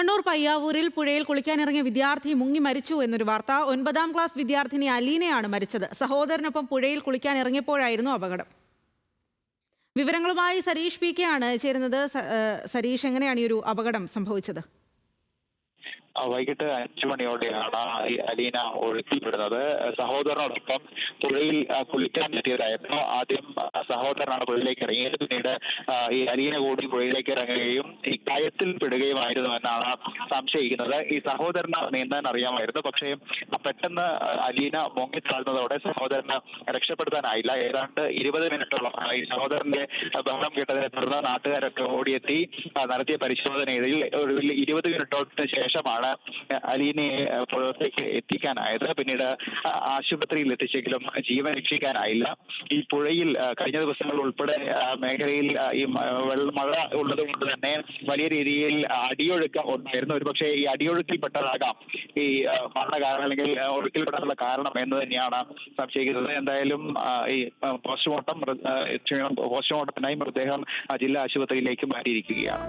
ചെങ്ങന്നൂർ പയ്യാവൂരിൽ പുഴയിൽ കുളിക്കാനിറങ്ങിയ വിദ്യാർത്ഥി മുങ്ങി മരിച്ചു എന്നൊരു വാർത്ത. 9ാം ക്ലാസ് വിദ്യാർത്ഥിനി അലീനയാണ് മരിച്ചത്. സഹോദരനൊപ്പം പുഴയിൽ കുളിക്കാനിറങ്ങിയപ്പോഴായിരുന്നു അപകടം. വിവരങ്ങളുമായി സരീഷ് പി കെ ആണ് ചേരുന്നത്. സരീഷ്, എങ്ങനെയാണ് ഈ ഒരു അപകടം സംഭവിച്ചത്? വൈകിട്ട് 5 മണിയോടെയാണ് ഈ അലീന ഒഴുക്കിൽപ്പെടുന്നത്. സഹോദരനോടൊപ്പം പുഴയിൽ കുളിക്കാൻ എത്തിയതായിരുന്നു. ആദ്യം സഹോദരനാണ് പുഴയിലേക്ക് ഇറങ്ങിയത്. പിന്നീട് ഈ അലീന കൂടി പുഴയിലേക്ക് ഇറങ്ങുകയും ഈ കയത്തിൽ പെടുകയുമായിരുന്നു എന്നാണ് സംശയിക്കുന്നത്. ഈ സഹോദരന് നീന്താൻ അറിയാമായിരുന്നു. പക്ഷേ പെട്ടെന്ന് അലീന മുങ്ങിത്താഴ്ന്നതോടെ സഹോദരന് രക്ഷപ്പെടുത്താനായില്ല. ഏതാണ്ട് 20 മിനിറ്റോളം ഈ സഹോദരന്റെ ബഹളം കേട്ടതിനെ തുടർന്ന് നാട്ടുകാരൊക്കെ ഓടിയെത്തി നടത്തിയ പരിശോധനയിൽ ഒടുവിൽ 20 മിനിറ്റോട്ടിന് ശേഷമാണ് അലീനയെ പുഴത്തേക്ക് എത്തിക്കാനായത്. പിന്നീട് ആശുപത്രിയിൽ എത്തിച്ചെങ്കിലും ജീവൻ രക്ഷിക്കാനായില്ല. ഈ പുഴയിൽ കഴിഞ്ഞ ദിവസങ്ങളിൽ ഉൾപ്പെടെ മേഖലയിൽ ഈ മഴ ഉള്ളത് കൊണ്ട് തന്നെ വലിയ രീതിയിൽ അടിയൊഴുക്ക് ഉണ്ടായിരുന്നു. ഒരുപക്ഷെ ഈ അടിയൊഴുക്കിൽപ്പെട്ടതാകാം ഈ മരണ കാരണം അല്ലെങ്കിൽ ഒഴുക്കിൽപ്പെടാനുള്ള കാരണം എന്ന് തന്നെയാണ് സംശയിക്കുന്നത്. എന്തായാലും ഈ പോസ്റ്റ്മോർട്ടത്തിനായി മൃതദേഹം ജില്ലാ ആശുപത്രിയിലേക്ക് മാറ്റിയിരിക്കുകയാണ്.